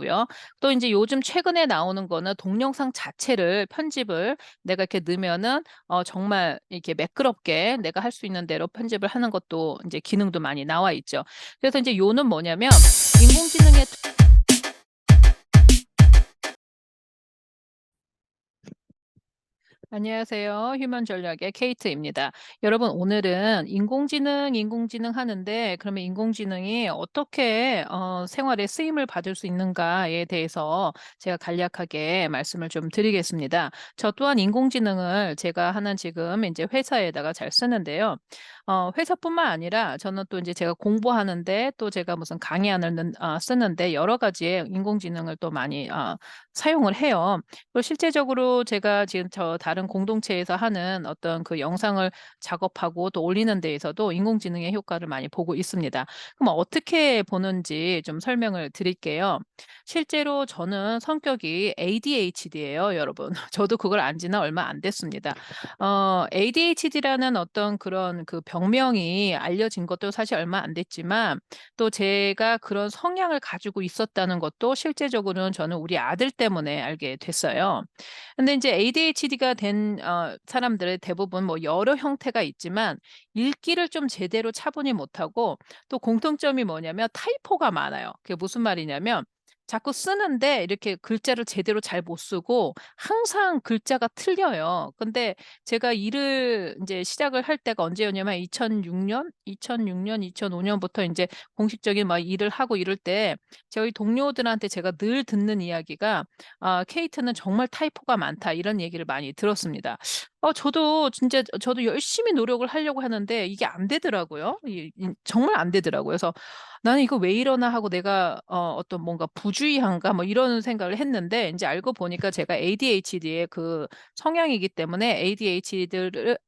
되고요. 또 인제 요즘 최근에 나오는 거는 동영상 자체를 편집을 내가 이렇게 넣으면은 정말 이렇게 매끄럽게 내가 할 수 있는 대로 편집을 하는 것도 인제 기능도 많이 나와 있죠. 그래서 인제 요는 뭐냐면 인공지능의 안녕하세요. 휴먼 전략의 케이트입니다. 여러분 오늘은 인공지능 하는데 그러면 인공지능이 어떻게 생활에 쓰임을 받을 수 있는가에 대해서 제가 간략하게 말씀을 좀 드리겠습니다. 저 또한 인공지능을 제가 하는 지금 이제 회사에다가 잘 쓰는데요. 회사뿐만 아니라 저는 또 이제 제가 공부하는데 또 제가 무슨 강의안을 쓰는데 여러 가지의 인공지능을 또 많이 사용을 해요. 또 실제적으로 제가 지금 저 다른 공동체에서 하는 어떤 그 영상을 작업하고 또 올리는 데에서도 인공지능의 효과를 많이 보고 있습니다. 그럼 어떻게 보는지 좀 설명을 드릴게요. 실제로 저는 성격이 ADHD예요, 여러분. 저도 그걸 안 지는 얼마 안 됐습니다. ADHD라는 어떤 그런 그 병명이 알려진 것도 사실 얼마 안 됐지만 또 제가 그런 성향을 가지고 있었다는 것도 실제적으로는 저는 우리 아들 때문에 알게 됐어요. 근데 인제 ADHD가 된 사람들의 대부분 뭐 여러 형태가 있지만 읽기를 좀 제대로 차분히 못하고 또 공통점이 뭐냐면 타이포가 많아요. 그게 무슨 말이냐면 자꾸 쓰는데 이렇게 글자를 제대로 잘 못 쓰고 항상 글자가 틀려요. 근데 제가 일을 인제 시작을 할 때가 언제였냐면 2006년, 2005 년부터 인제 공식적인 막 일을 하고 이럴 때 저희 동료들한테 제가 늘 듣는 이야기가 "케이트는 정말 타이포가 많다." 이런 얘기를 많이 들었습니다. 저도 진짜 저도 열심히 노력을 하려고 하는데 이게 안 되더라고요. 이 정말 안 되더라고요. 그래서 '나는 이거 왜 이러나.' 하고 내가 어떤 뭔가 '부주의한가?' 뭐 이런 생각을 했는데 인제 알고 보니까 제가 ADHD의 그 성향이기 때문에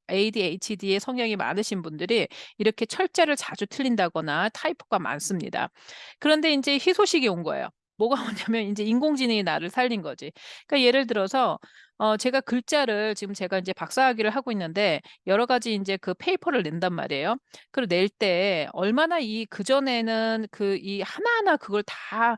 ADHD의 성향이 많으신 분들이 이렇게 철자를 자주 틀린다거나 타이포가 많습니다. 그런데 인제 희소식이 온 거예요. 뭐가 오냐면 인제 인공지능이 나를 살린 거지. 그러니까 예를 들어서 제가 글자를 지금 제가 인제 박사학위를 하고 있는데 여러 가지 인제 그 페이퍼를 낸단 말이에요. 그걸 낼 때 얼마나 그전에는 이 하나하나 그걸 다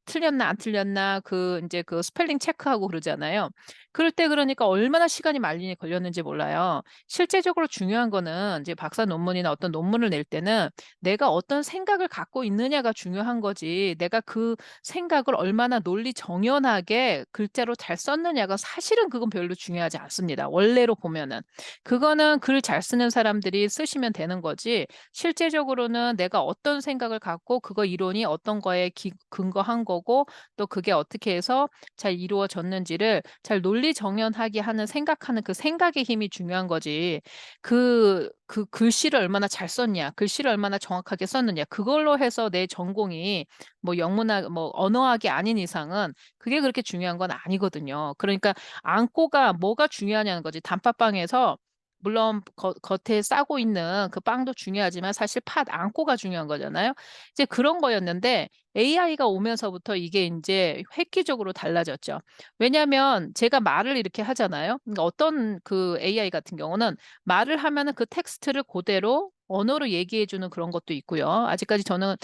틀렸나 안 틀렸나 그 인제 그 스펠링 체크하고 그러잖아요. 그럴 때 그러니까 얼마나 시간이 많이 걸렸는지 몰라요. 실제적으로 중요한 거는 이제 박사 논문이나 어떤 논문을 낼 때는 내가 어떤 생각을 갖고 있느냐가 중요한 거지 내가 그 생각을 얼마나 논리 정연하게 글자로 잘 썼느냐가 사실은 그건 별로 중요하지 않습니다, 원래로 보면은. 그거는 글 잘 쓰는 사람들이 쓰시면 되는 거지 실제적으로는 내가 어떤 생각을 갖고 그거 이론이 어떤 거에 근거한 거고 또 그게 어떻게 해서 잘 이루어졌는지를 잘 논리정연하게 생각하는 그 생각의 힘이 중요한 거지 그 글씨를 얼마나 잘 썼냐, 글씨를 얼마나 정확하게 썼느냐 그걸로 해서 내 전공이 뭐 영문학 뭐 언어학이 아닌 이상은 그게 그렇게 중요한 건 아니거든요. 그러니까 안고가 뭐가 중요하냐는 거지. 단팥빵에서 물론 겉에 싸고 있는 그 빵도 중요하지만 사실 팥 안고가 중요한 거잖아요. 이제 그런 거였는데 AI가 오면서부터 이게 인제 획기적으로 달라졌죠. 왜냐하면 제가 말을 이렇게 하잖아요. 그러니까 어떤 그 AI 같은 경우는 말을 하면은 그 텍스트를 고대로 언어로 얘기해 주는 그런 것도 있고요. 아직까지 저는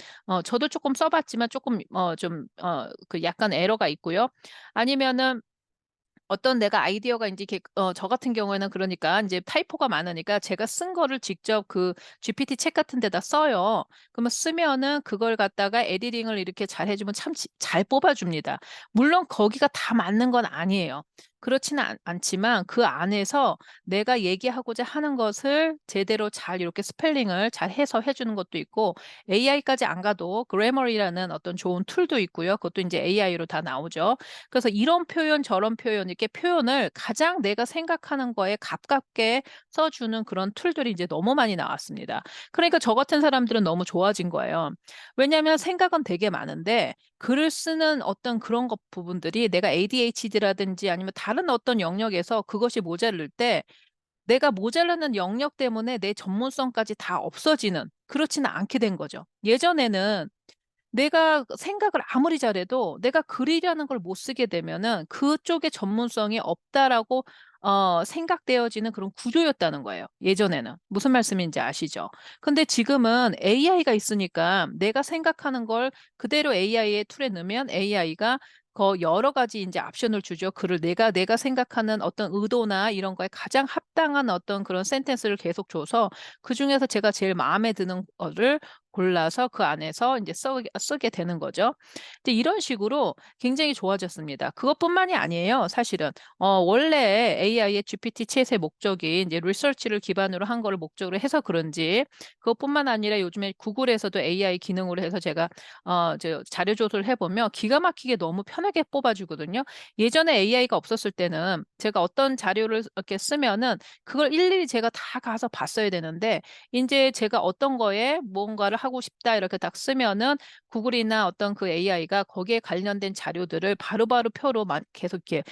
저도 쪼끔 써 봤지만 쪼끔 그 약간 에러가 있고요. 아니면은 어떤 내가 아이디어가 인제 이렇게 저 같은 경우에는 그러니까 인제 타이포가 많으니까 제가 쓴 거를 직접 그 GPT 챗 같은 데다 써요. 그러면 쓰면은 그걸 갖다가 에디팅을 이렇게 잘 해 주면 참 잘 뽑아 줍니다. 물론 거기가 다 맞는 건 아니에요. 그렇지는 않지만 그 안에서 내가 얘기하고자 하는 것을 제대로 잘 이렇게 스펠링을 잘 해서 해 주는 것도 있고 AI까지 안 가도 그래머리라는 어떤 좋은 툴도 있고요. 그것도 인제 AI로 다 나오죠. 그래서 이런 표현 저런 표현 이렇게 표현을 가장 내가 생각하는 거에 가깝게 써 주는 그런 툴들이 이제 너무 많이 나왔습니다. 그러니까 저 같은 사람들은 너무 좋아진 거예요. 왜냐하면 생각은 되게 많은데 글을 쓰는 어떤 그런 것 부분들이 내가 ADHD라든지 아니면 다른 어떤 영역에서 그것이 모자랄 때 내가 모자라는 영역 때문에 내 전문성까지 다 없어지는 그렇지는 않게 된 거죠. 예전에는 내가 생각을 아무리 잘해도 내가 글이라는 걸 못 쓰게 되면은 그쪽에 전문성이 없다라고 생각되어지는 그런 구조였다는 거예요. 예전에는. 무슨 말씀인지 아시죠? 근데 지금은 AI가 있으니까 내가 생각하는 걸 그대로 AI의 툴에 넣으면 AI가 여러 가지 이제 옵션을 주죠. 글을 내가 생각하는 어떤 의도나 이런 거에 가장 합당한 어떤 그런 센텐스를 계속 줘서 그중에서 제가 제일 마음에 드는 거를 골라서 그 안에서 이제 쓰게 되는 거죠. 이제 이런 식으로 굉장히 좋아졌습니다. 그것뿐만이 아니에요. 사실은 원래 AI의 GPT 챗의 목적이 이제 리서치를 기반으로 한 거를 목적으로 해서 그런지 그것뿐만 아니라 요즘에 구글에서도 AI 기능으로 해서 제가 자료 조사를 해보면 기가 막히게 너무 편하게 뽑아주거든요. 예전에 AI가 없었을 때는 제가 어떤 자료를 이렇게 쓰면은 그걸 일일이 제가 다 가서 봤어야 되는데 이제 제가 어떤 거에 뭔가를 하고 싶다 이렇게 딱 쓰면은 구글이나 어떤 그 AI가 거기에 관련된 자료들을 바로바로 표로 계속 이렇게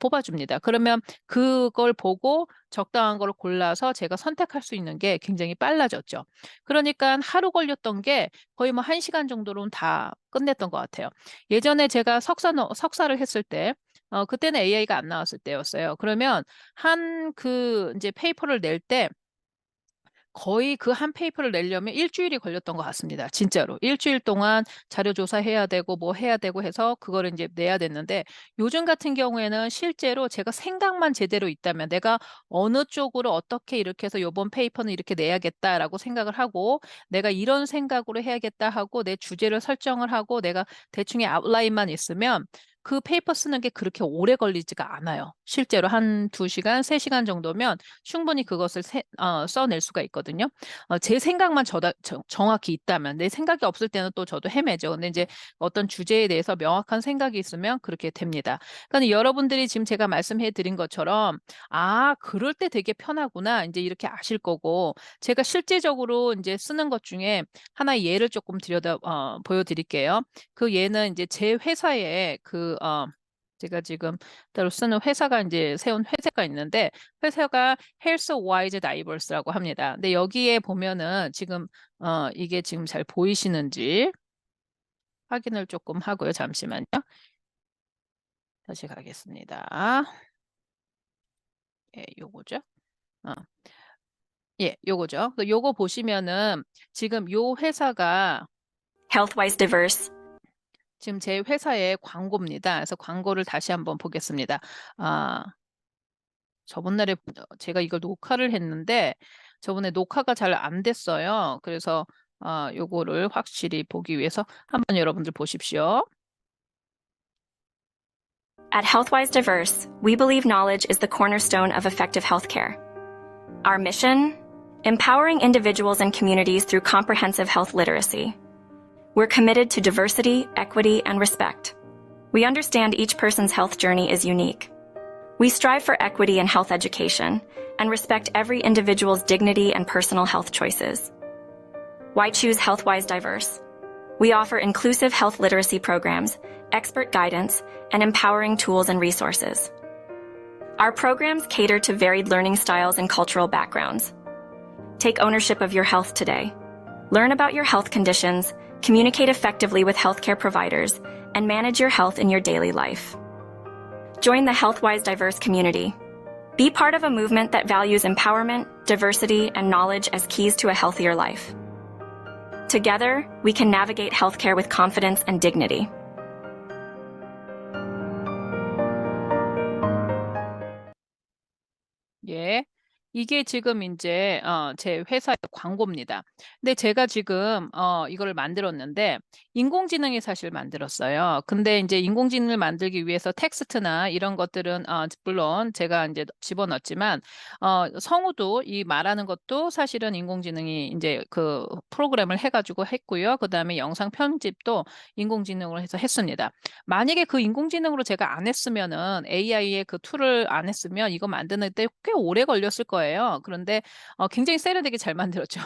뽑아줍니다. 그러면 그걸 보고 적당한 걸 골라서 제가 선택할 수 있는 게 굉장히 빨라졌죠. 그러니까 하루 걸렸던 게 거의 뭐 1시간 정도로는 다 끝냈던 것 같아요. 예전에 제가 석사를 했을 때 그때는 AI가 안 나왔을 때였어요. 그러면 이제 페이퍼를 낼때 거의 그 한 페이퍼를 내려면 일주일이 걸렸던 것 같습니다. 진짜로. 일주일 동안 자료 조사해야 되고 뭐 해야 되고 해서 그거를 이제 내야 됐는데 요즘 같은 경우에는 실제로 제가 생각만 제대로 있다면 내가 어느 쪽으로 어떻게 이렇게 해서 요번 페이퍼는 이렇게 내야겠다라고 생각을 하고 내가 이런 생각으로 해야겠다 하고 내 주제를 설정을 하고 내가 대충의 아웃라인만 있으면 그 페이퍼 쓰는 게 그렇게 오래 걸리지가 않아요. 실제로 한 2시간, 3시간 정도면 충분히 그것을 써낼 수가 있거든요. 제 생각만 정확히 있다면 내 생각이 없을 때는 또 저도 헤매죠. 근데 이제 어떤 주제에 대해서 명확한 생각이 있으면 그렇게 됩니다. 그러니까 여러분들이 지금 제가 말씀해 드린 것처럼 그럴 때 되게 편하구나. 이제 이렇게 아실 거고 제가 실제적으로 이제 쓰는 것 중에 하나의 예를 조금 보여드릴게요. 그 예는 이제 제 회사에 제가 지금 따로 쓰는 회사가 이제 세운 회사가 있는데 회사가 Health Wise Diverse라고 합니다. 근데 여기에 보면은 지금 이게 지금 잘 보이시는지 확인을 조금 하고요. 잠시만요. 다시 가겠습니다. 예, 요거죠. 어. 예, 요거죠. 요거 보시면은 지금 요 회사가 Healthwise diverse. 지금 제 회사의 광고입니다. 그래서 광고를 다시 한번 보겠습니다. 저번날에 제가 이걸 녹화를 했는데 저번에 녹화가 잘 안 됐어요. 그래서 요거를 확실히 보기 위해서 한번 여러분들 보십시오. At Healthwise Diverse, we believe knowledge is the cornerstone of effective healthcare. Our mission? Empowering individuals and communities through comprehensive health literacy. We're committed to diversity, equity, and respect. We understand each person's health journey is unique. We strive for equity in health education and respect every individual's dignity and personal health choices. Why choose Healthwise Diverse? We offer inclusive health literacy programs, expert guidance, and empowering tools and resources. Our programs cater to varied learning styles and cultural backgrounds. Take ownership of your health today. Learn about your health conditions, communicate effectively with healthcare providers, and manage your health in your daily life. Join the Healthwise Diverse community. Be part of a movement that values empowerment, diversity, and knowledge as keys to a healthier life. Together, we can navigate healthcare with confidence and dignity. 예. 이게 지금 이제 제 회사의 광고입니다. 근데 제가 지금 이거를 만들었는데 인공지능이 사실 만들었어요. 근데 이제 인공지능을 만들기 위해서 텍스트나 이런 것들은 물론 제가 이제 집어넣었지만 성우도 이 말하는 것도 사실은 인공지능이 이제 그 프로그램을 해가지고 했고요. 그다음에 영상 편집도 인공지능으로 해서 했습니다. 만약에 그 인공지능으로 제가 안 했으면은 AI의 그 툴을 안 했으면 이거 만드는 데 꽤 오래 걸렸을 거예요. 거예요. 그런데 굉장히 세련되게 잘 만들었죠.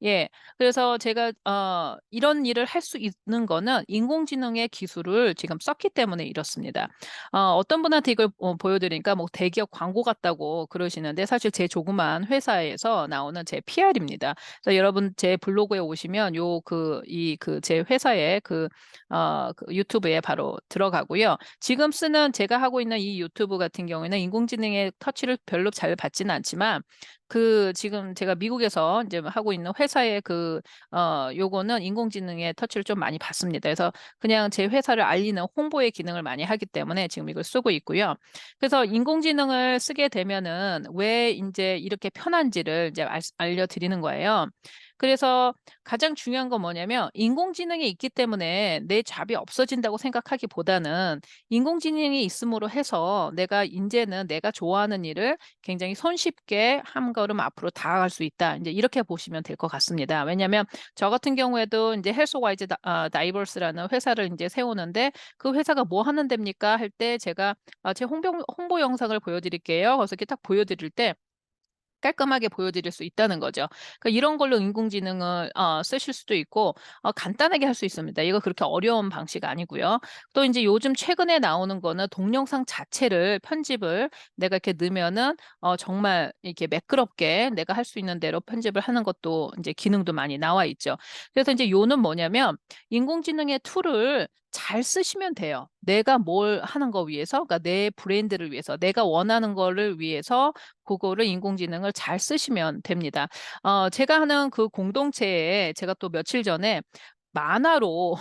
예. 그래서 제가 이런 일을 할 수 있는 거는 인공지능의 기술을 지금 썼기 때문에 이렇습니다. 어떤 분한테 이걸 보여드리니까 뭐 대기업 광고 같다고 그러시는데 사실 제 조그만 회사에서 나오는 제 PR입니다. 그래서 여러분 제 블로그에 오시면 제 회사의 그 유튜브에 바로 들어가고요. 지금 쓰는 제가 하고 있는 이 유튜브 같은 경우에는 인공지능의 터치를 별로 잘 받지는 않지만 지금 제가 미국에서 이제 하고 있는 회사의 요거는 인공지능의 터치를 좀 많이 받습니다. 그래서 그냥 제 회사를 알리는 홍보의 기능을 많이 하기 때문에 지금 이걸 쓰고 있고요. 그래서 인공지능을 쓰게 되면은 왜 이제 이렇게 편한지를 이제 알려드리는 거예요. 그래서 가장 중요한 건 뭐냐면 인공지능이 있기 때문에 내 잡이 없어진다고 생각하기보다는 인공지능이 있음으로 해서 내가 인제는 내가 좋아하는 일을 굉장히 손쉽게 한 걸음 앞으로 다가갈 수 있다. 이제 이렇게 보시면 될 것 같습니다. 왜냐하면 저 같은 경우에도 이제 헬스와이즈 다이버스라는 회사를 이제 세우는데 그 회사가 뭐 하는 데입니까? 할 때 제가 제 홍보 영상을 보여드릴게요. 그래서 이렇게 딱 보여드릴 때 깔끔하게 보여드릴 수 있다는 거죠. 그러니까 이런 걸로 인공지능을 쓰실 수도 있고 간단하게 할 수 있습니다. 이거 그렇게 어려운 방식 아니고요. 또 이제 요즘 최근에 나오는 거는 동영상 자체를 편집을 내가 이렇게 넣으면은 정말 이렇게 매끄럽게 내가 할 수 있는 대로 편집을 하는 것도 이제 기능도 많이 나와 있죠. 그래서 이제 요는 뭐냐면 인공지능의 툴을 잘 쓰시면 돼요. 내가 뭘 하는 거 위해서, 그러니까 내 브랜드를 위해서, 내가 원하는 거를 위해서 그거를 인공지능을 잘 쓰시면 됩니다. 제가 하는 그 공동체에 제가 또 며칠 전에 만화로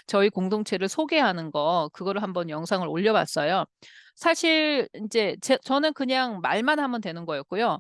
저희 공동체를 소개하는 그거를 한번 영상을 올려봤어요. 사실 이제 저는 그냥 말만 하면 되는 거였고요.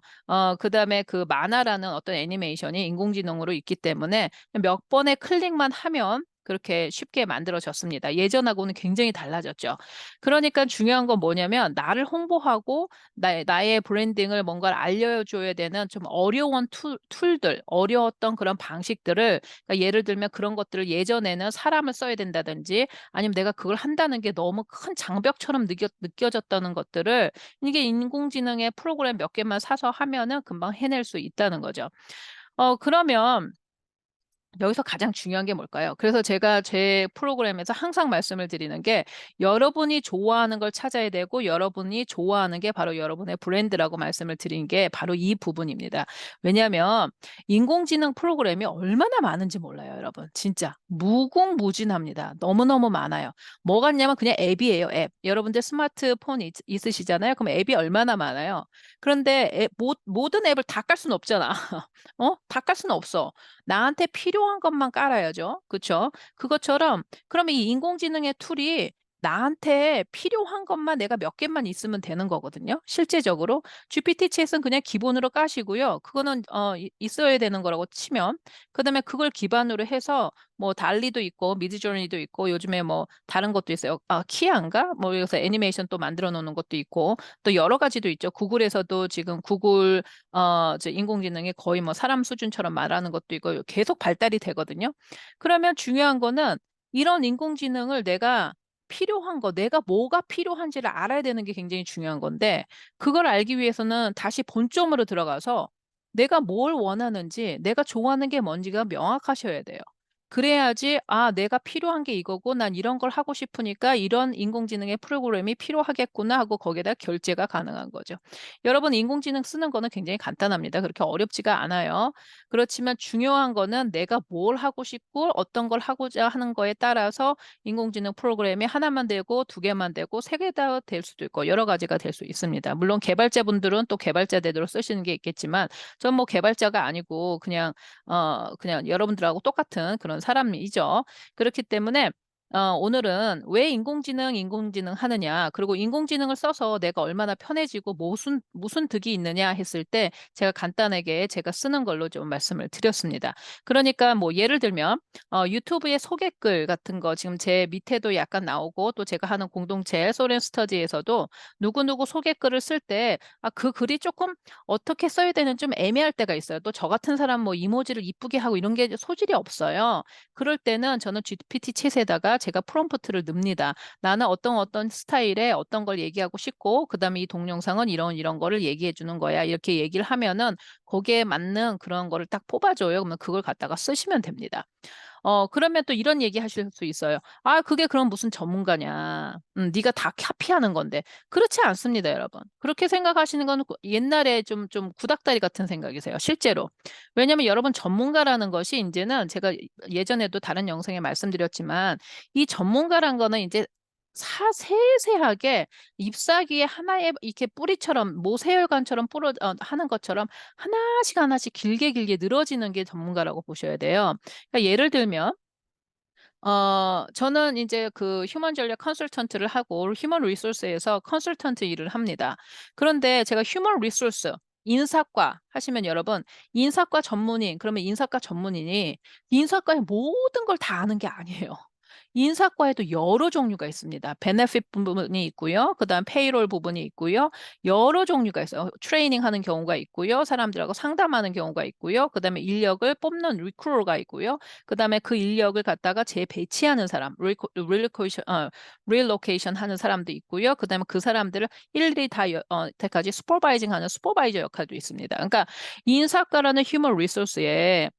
그다음에 그 만화라는 어떤 애니메이션이 인공지능으로 있기 때문에 몇 번의 클릭만 하면 그렇게 쉽게 만들어졌습니다. 예전하고는 굉장히 달라졌죠. 그러니까 중요한 건 뭐냐면 나를 홍보하고 나의 브랜딩을 뭔가를 알려줘야 되는 좀 어려운 툴들, 어려웠던 그런 방식들을 그러니까 예를 들면 그런 것들을 예전에는 사람을 써야 된다든지 아니면 내가 그걸 한다는 게 너무 큰 장벽처럼 느껴졌다는 것들을 이게 인공지능의 프로그램 몇 개만 사서 하면은 금방 해낼 수 있다는 거죠. 그러면 여기서 가장 중요한 게 뭘까요? 그래서 제가 제 프로그램에서 항상 말씀을 드리는 게 여러분이 좋아하는 걸 찾아야 되고 여러분이 좋아하는 게 바로 여러분의 브랜드라고 말씀을 드린 게 바로 이 부분입니다. 왜냐하면 인공지능 프로그램이 얼마나 많은지 몰라요, 여러분. 진짜 무궁무진합니다. 너무너무 많아요. 뭐 같냐면 그냥 앱이에요, 앱. 여러분들 스마트폰 있으시잖아요. 그럼 앱이 얼마나 많아요. 그런데 모든 앱을 다 깔 수는 없잖아. 다 깔 수는 없어. 나한테 필요한 것만 깔아야죠. 그쵸? 그것처럼 그러면 이 인공지능의 툴이 나한테 필요한 것만 내가 몇 개만 있으면 되는 거거든요. 실제적으로 GPT-챗은 그냥 기본으로 까시고요. 그거는 있어야 되는 거라고 치면 그다음에 그걸 기반으로 해서 뭐 달리도 있고 미드저니도 있고 요즘에 뭐 다른 것도 있어요. 키아인가? 뭐 여기서 애니메이션 또 만들어 놓는 것도 있고 또 여러 가지도 있죠. 구글에서도 지금 구글 인공지능이 거의 뭐 사람 수준처럼 말하는 것도 있고 계속 발달이 되거든요. 그러면 중요한 거는 이런 인공지능을 내가 뭐가 필요한지를 알아야 되는 게 굉장히 중요한 건데, 그걸 알기 위해서는 다시 본점으로 들어가서 내가 뭘 원하는지, 내가 좋아하는 게 뭔지가 명확하셔야 돼요. 그래야지, 내가 필요한 게 이거고, 난 이런 걸 하고 싶으니까 이런 인공지능의 프로그램이 필요하겠구나 하고 거기에다 결제가 가능한 거죠. 여러분, 인공지능 쓰는 거는 굉장히 간단합니다. 그렇게 어렵지가 않아요. 그렇지만 중요한 거는 내가 뭘 하고 싶고 어떤 걸 하고자 하는 거에 따라서 인공지능 프로그램이 하나만 되고 두 개만 되고 세 개 다 될 수도 있고 여러 가지가 될 수 있습니다. 물론 개발자분들은 또 개발자대로 쓰시는 게 있겠지만 전 뭐 개발자가 아니고 그냥 여러분들하고 똑같은 그런 사람이죠. 그렇기 때문에 오늘은 왜 인공지능 하느냐, 그리고 인공지능을 써서 내가 얼마나 편해지고 무슨 득이 있느냐 했을 때 제가 간단하게 제가 쓰는 걸로 좀 말씀을 드렸습니다. 그러니까 뭐 예를 들면 유튜브의 소개글 같은 거 지금 제 밑에도 약간 나오고 또 제가 하는 공동체 소렌 스터디에서도 누구누구 소개글을 쓸 때 그 글이 조금 어떻게 써야 되는 좀 애매할 때가 있어요. 또 저 같은 사람 뭐 이모지를 이쁘게 하고 이런 게 소질이 없어요. 그럴 때는 저는 GPT 챗에다가 제가 프롬프트를 넣습니다. 나는 어떤 스타일의 어떤 걸 얘기하고 싶고 그다음에 이 동영상은 이런 거를 얘기해 주는 거야. 이렇게 얘기를 하면은 거기에 맞는 그런 거를 딱 뽑아줘요. 그러면 그걸 갖다가 쓰시면 됩니다. 그러면 또 이런 얘기 하실 수 있어요. 아, 그게 그럼 무슨 전문가냐. 네가 다 카피하는 건데. 그렇지 않습니다, 여러분. 그렇게 생각하시는 건 옛날에 좀 구닥다리 같은 생각이세요, 실제로. 왜냐면 여러분 전문가라는 것이 이제는 제가 예전에도 다른 영상에 말씀드렸지만 이 전문가란 거는 이제 세세하게 잎사귀에 하나의 이렇게 뿌리처럼 모세혈관처럼 하는 것처럼 하나씩 하나씩 길게 길게 늘어지는 게 전문가라고 보셔야 돼요. 그러니까 예를 들면 저는 이제 그 휴먼 전략 컨설턴트를 하고 휴먼 리소스에서 컨설턴트 일을 합니다. 그런데 제가 휴먼 리소스 인사과 하시면 여러분 인사과 전문인 그러면 인사과 전문인이 인사과의 모든 걸 다 아는 게 아니에요. 인사과에도 여러 종류가 있습니다. 베네핏 부분이 있고요. 그다음 페이롤 부분이 있고요. 여러 종류가 있어요. 트레이닝 하는 경우가 있고요. 사람들하고 상담하는 경우가 있고요. 그다음에 인력을 뽑는 리크루터가 있고요. 그다음에 그 인력을 갖다가 재배치하는 사람, 릴로케이션 하는 사람도 있고요. 그다음에 그 사람들을 일일이 때까지 슈퍼바이징 하는 슈퍼바이저 역할도 있습니다. 그러니까 인사과라는 휴먼 리소스에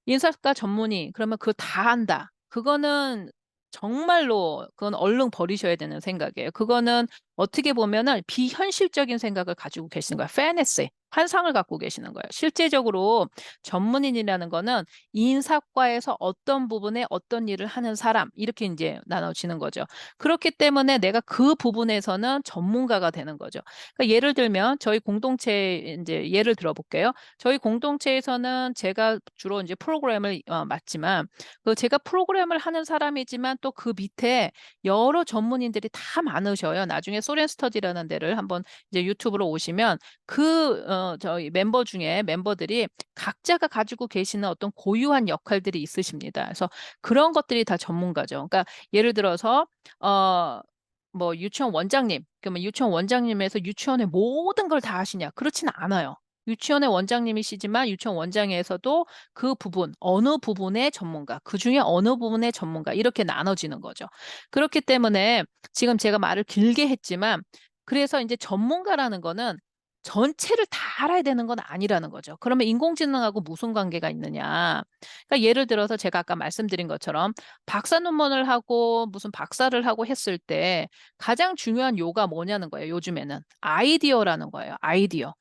인사과 전문의 그러면 그거 다 한다. 그거는 정말로 그건 얼른 버리셔야 되는 생각이에요. 그거는 어떻게 보면은 비현실적인 생각을 가지고 계시는 거예요. fantasy, 환상을 갖고 계시는 거예요. 실제적으로 전문인이라는 거는 인사과에서 어떤 부분에 어떤 일을 하는 사람 이렇게 이제 나눠지는 거죠. 그렇기 때문에 내가 그 부분에서는 전문가가 되는 거죠. 그러니까 예를 들면 저희 공동체 이제 예를 들어볼게요. 저희 공동체에서는 제가 주로 이제 프로그램을 맡지만 그 제가 프로그램을 하는 사람이지만 또 그 밑에 여러 전문인들이 다 많으셔요. 나중에 소렌 스터디라는 데를 한번 이제 유튜브로 오시면 저희 멤버들이 각자가 가지고 계시는 어떤 고유한 역할들이 있으십니다. 그래서 그런 것들이 다 전문가죠. 그러니까 예를 들어서 뭐 유치원 원장님, 그러면 유치원 원장님에서 유치원의 모든 걸 다 하시냐? 그렇지는 않아요. 유치원의 원장님이시지만 유치원 원장에서도 그 부분, 어느 부분의 전문가, 그 중에 어느 부분의 전문가, 이렇게 나눠지는 거죠. 그렇기 때문에 지금 제가 말을 길게 했지만, 그래서 이제 전문가라는 거는 전체를 다 알아야 되는 건 아니라는 거죠. 그러면 인공지능하고 무슨 관계가 있느냐. 그러니까 예를 들어서 제가 아까 말씀드린 것처럼 박사 논문을 하고 무슨 박사를 하고 했을 때 가장 중요한 요가 뭐냐는 거예요. 요즘에는 아이디어라는 거예요. 아이디어.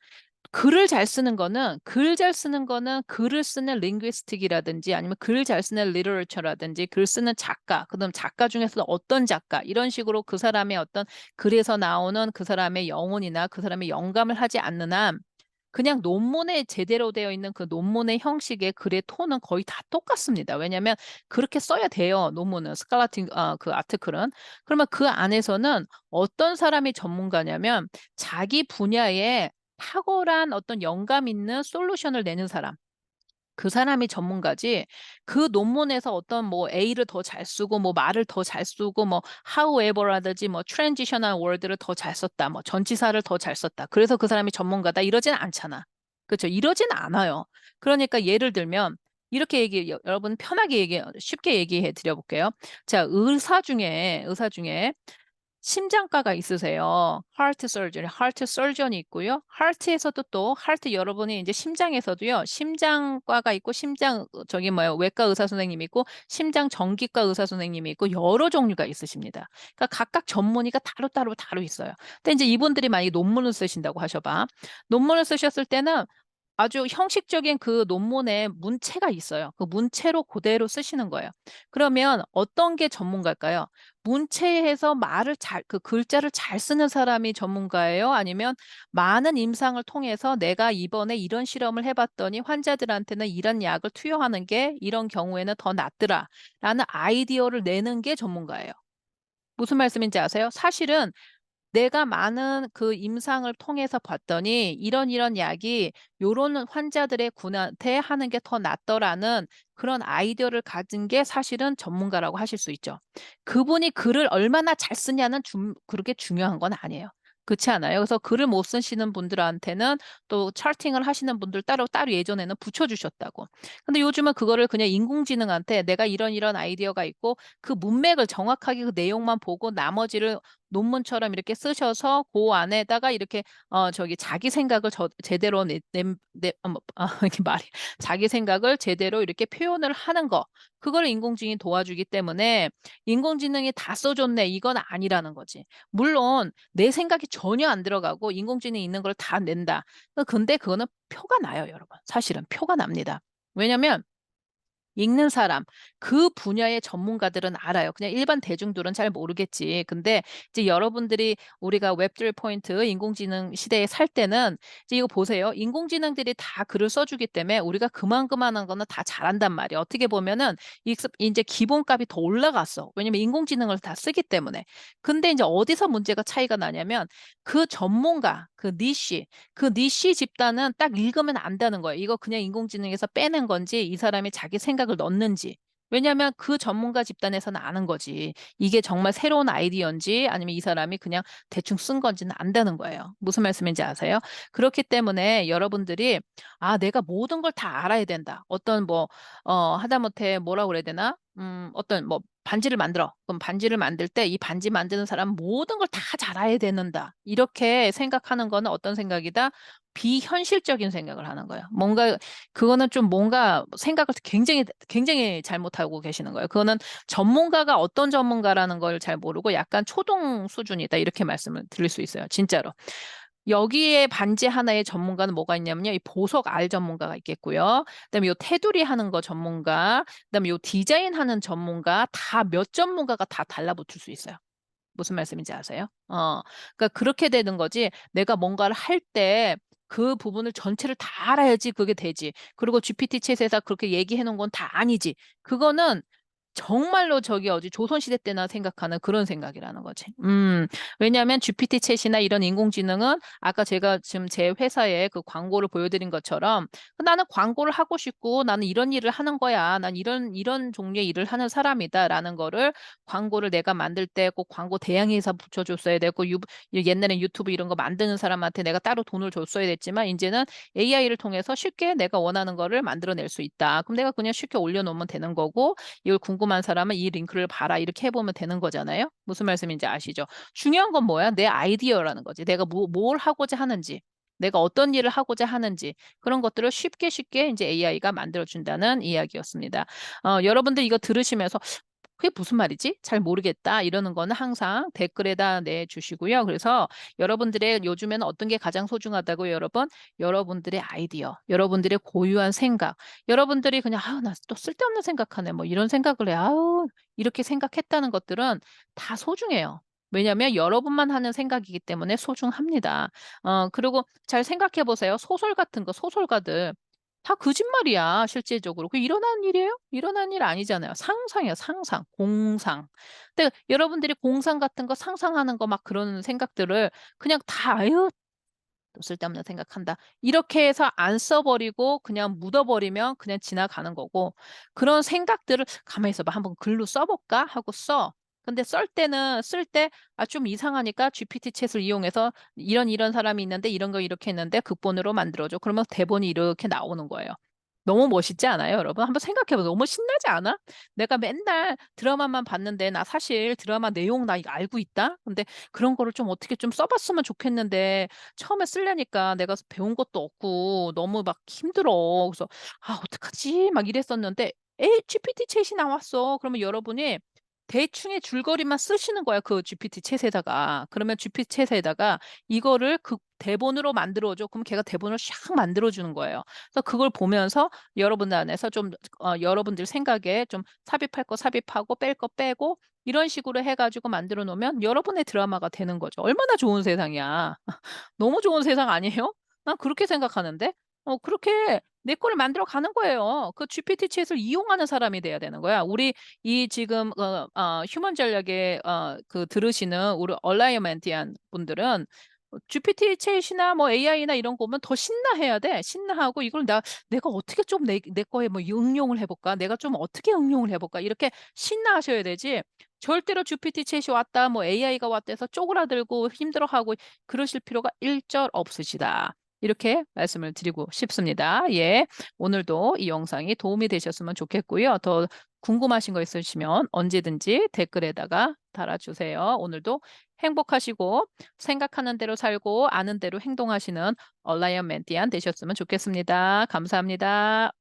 글 잘 쓰는 거는 글을 쓰는 링귀스틱이라든지 아니면 글 잘 쓰는 리터러처라든지 글 쓰는 작가, 그다음 작가 중에서도 어떤 작가 이런 식으로 그 사람의 어떤 글에서 나오는 그 사람의 영혼이나 그 사람의 영감을 하지 않는 한 그냥 논문에 제대로 되어 있는 그 논문의 형식의 글의 톤은 거의 다 똑같습니다. 왜냐하면 그렇게 써야 돼요. 논문은 그 아티클은. 그러면 그 안에서는 어떤 사람이 전문가냐면 자기 분야에 탁월한 어떤 영감 있는 솔루션을 내는 사람. 그 사람이 전문가지 그 논문에서 어떤 뭐 A를 더 잘 쓰고 뭐 말을 더 잘 쓰고 뭐 however라든지 뭐 transitional word를 더 잘 썼다 뭐 전치사를 더 잘 썼다 그래서 그 사람이 전문가다 이러진 않잖아. 그렇죠? 이러진 않아요. 그러니까 예를 들면 이렇게 여러분 편하게 쉽게 얘기해 드려볼게요. 자, 의사 중에 심장과가 있으세요. heart surgeon이 있고요. heart에서도 또 heart 여러분이 이제 심장에서도요. 심장과가 있고 외과 의사 선생님이 있고 심장 전기과 의사 선생님이 있고 여러 종류가 있으십니다. 그러니까 각각 전문의가 따로 있어요. 근데 이제 이분들이 만약에 논문을 쓰신다고 하셔봐. 논문을 쓰셨을 때는 아주 형식적인 그 논문에 문체가 있어요. 그 문체로 그대로 쓰시는 거예요. 그러면 어떤 게 전문가일까요? 문체에서 그 글자를 잘 쓰는 사람이 전문가예요? 아니면 많은 임상을 통해서 내가 이번에 이런 실험을 해봤더니 환자들한테는 이런 약을 투여하는 게 이런 경우에는 더 낫더라. 라는 아이디어를 내는 게 전문가예요. 무슨 말씀인지 아세요? 사실은 내가 많은 그 임상을 통해서 봤더니 이런 약이 요런 환자들의 군한테 하는 게 더 낫더라는 그런 아이디어를 가진 게 사실은 전문가라고 하실 수 있죠. 그분이 글을 얼마나 잘 쓰냐는 그렇게 중요한 건 아니에요. 그렇지 않아요? 그래서 글을 못 쓰시는 분들한테는 또 차팅을 하시는 분들 따로 예전에는 붙여주셨다고. 근데 요즘은 그거를 그냥 인공지능한테 내가 이런 아이디어가 있고 그 문맥을 정확하게 그 내용만 보고 나머지를 논문처럼 이렇게 쓰셔서 그 안에다가 이렇게 저기 자기 생각을 제대로 이렇게 말이 자기 생각을 제대로 이렇게 표현을 하는 거 그걸 인공지능이 도와주기 때문에 인공지능이 다 써줬네 이건 아니라는 거지. 물론 내 생각이 전혀 안 들어가고 인공지능이 있는 걸 다 낸다. 근데 그거는 표가 나요, 여러분. 사실은 표가 납니다. 왜냐면 읽는 사람, 그 분야의 전문가들은 알아요. 그냥 일반 대중들은 잘 모르겠지. 근데 이제 여러분들이 우리가 웹3 인공지능 시대에 살 때는 이제 이거 보세요. 인공지능들이 다 글을 써주기 때문에 우리가 그만한 거는 다 잘한단 말이야. 어떻게 보면은 이제 기본값이 더 올라갔어. 왜냐면 인공지능을 다 쓰기 때문에. 근데 이제 어디서 문제가 차이가 나냐면 그 전문가, 그 니쉬 집단은 딱 읽으면 안다는 거예요. 이거 그냥 인공지능에서 빼낸 건지 이 사람이 자기 생각을 넣는지. 왜냐하면 그 전문가 집단에서는 아는 거지. 이게 정말 새로운 아이디어인지 아니면 이 사람이 그냥 대충 쓴 건지는 안다는 거예요. 무슨 말씀인지 아세요? 그렇기 때문에 여러분들이 내가 모든 걸 다 알아야 된다. 어떤 하다못해 뭐라고 그래야 되나? 어떤 반지를 만들어. 그럼 반지를 만들 때 이 반지 만드는 사람 모든 걸 다 잘 알아야 되는다. 이렇게 생각하는 거는 어떤 생각이다? 비현실적인 생각을 하는 거예요. 그거는 좀 뭔가 생각을 굉장히 잘못하고 계시는 거예요. 그거는 전문가가 어떤 전문가라는 걸 잘 모르고 약간 초동 수준이다. 이렇게 말씀을 드릴 수 있어요. 진짜로. 여기에 반지 하나의 전문가는 뭐가 있냐면요. 이 보석 알 전문가가 있겠고요. 그다음에 요 테두리 하는 거 전문가, 그다음에 요 디자인 하는 전문가 다 몇 전문가가 다 달라붙을 수 있어요. 무슨 말씀인지 아세요? 그러니까 그렇게 되는 거지. 내가 뭔가를 할 때 그 부분을 전체를 다 알아야지 그게 되지. 그리고 GPT 챗에서 그렇게 얘기해 놓은 건 다 아니지. 그거는 정말로 저기 조선시대 때나 생각하는 그런 생각이라는 거지. 왜냐하면 GPT 챗이나 이런 인공지능은 아까 제가 지금 제 회사에 그 광고를 보여드린 것처럼 나는 광고를 하고 싶고 나는 이런 일을 하는 거야. 난 이런 종류의 일을 하는 사람이다라는 거를 광고를 내가 만들 때 꼭 광고 대행해서 붙여줬어야 되고 옛날엔 유튜브 이런 거 만드는 사람한테 내가 따로 돈을 줬어야 됐지만 이제는 AI를 통해서 쉽게 내가 원하는 거를 만들어낼 수 있다. 그럼 내가 그냥 쉽게 올려놓으면 되는 거고 이걸 궁금한 사람은 이 링크를 봐라 이렇게 해보면 되는 거잖아요. 무슨 말씀인지 아시죠? 중요한 건 뭐야? 내 아이디어라는 거지. 내가 뭘 하고자 하는지. 내가 어떤 일을 하고자 하는지 그런 것들을 쉽게 이제 AI가 만들어준다는 이야기였습니다. 여러분들 이거 들으시면서 그게 무슨 말이지? 잘 모르겠다. 이러는 거는 항상 댓글에다 내주시고요. 그래서 여러분들의 요즘에는 어떤 게 가장 소중하다고요, 여러분? 여러분들의 아이디어, 여러분들의 고유한 생각, 여러분들이 그냥, 나 또 쓸데없는 생각하네. 뭐 이런 생각을 해. 이렇게 생각했다는 것들은 다 소중해요. 왜냐하면 여러분만 하는 생각이기 때문에 소중합니다. 그리고 잘 생각해 보세요. 소설 같은 거, 소설가들. 다 거짓말이야, 실제적으로. 그 일어난 일이에요? 일어난 일 아니잖아요. 상상이야, 상상, 공상. 근데 여러분들이 공상 같은 거 상상하는 거 막 그런 생각들을 그냥 다, 아유, 또 쓸데없는 생각한다. 이렇게 해서 안 써버리고 그냥 묻어버리면 그냥 지나가는 거고 그런 생각들을 가만히 있어봐. 한번 글로 써볼까? 하고 써. 근데 쓸 때, 좀 이상하니까 GPT 챗을 이용해서 이런 사람이 있는데 이런 거 이렇게 했는데 극본으로 만들어줘. 그러면 대본이 이렇게 나오는 거예요. 너무 멋있지 않아요, 여러분? 한번 생각해봐. 너무 신나지 않아? 내가 맨날 드라마만 봤는데 나 사실 드라마 내용 나 이거 알고 있다? 근데 그런 거를 좀 어떻게 좀 써봤으면 좋겠는데 처음에 쓰려니까 내가 배운 것도 없고 너무 막 힘들어. 그래서 어떡하지? 막 이랬었는데 GPT 챗이 나왔어. 그러면 여러분이 대충의 줄거리만 쓰시는 거야. 그 GPT 챗에다가. 그러면 GPT 챗에다가 이거를 그 대본으로 만들어줘. 그럼 걔가 대본을 샥 만들어주는 거예요. 그래서 그걸 보면서 여러분들 안에서 좀 여러분들 생각에 좀 삽입할 거 삽입하고 뺄 거 빼고 이런 식으로 해가지고 만들어 놓으면 여러분의 드라마가 되는 거죠. 얼마나 좋은 세상이야. 너무 좋은 세상 아니에요? 난 그렇게 생각하는데. 그렇게 내 거를 만들어 가는 거예요. 그 GPT 챗을 이용하는 사람이 돼야 되는 거야. 우리 이 지금 휴먼 전략에 그 들으시는 우리 얼라이먼티안 분들은 GPT 챗이나 뭐 AI나 이런 거 보면 더 신나해야 돼. 신나하고 이걸 내가 어떻게 좀 내 거에 뭐 응용을 해볼까? 내가 좀 어떻게 응용을 해볼까? 이렇게 신나하셔야 되지. 절대로 GPT 챗이 왔다, 뭐 AI가 왔다 해서 쪼그라들고 힘들어하고 그러실 필요가 일절 없으시다. 이렇게 말씀을 드리고 싶습니다. 예. 오늘도 이 영상이 도움이 되셨으면 좋겠고요. 더 궁금하신 거 있으시면 언제든지 댓글에다가 달아주세요. 오늘도 행복하시고 생각하는 대로 살고 아는 대로 행동하시는 얼라이언 멘티안 되셨으면 좋겠습니다. 감사합니다.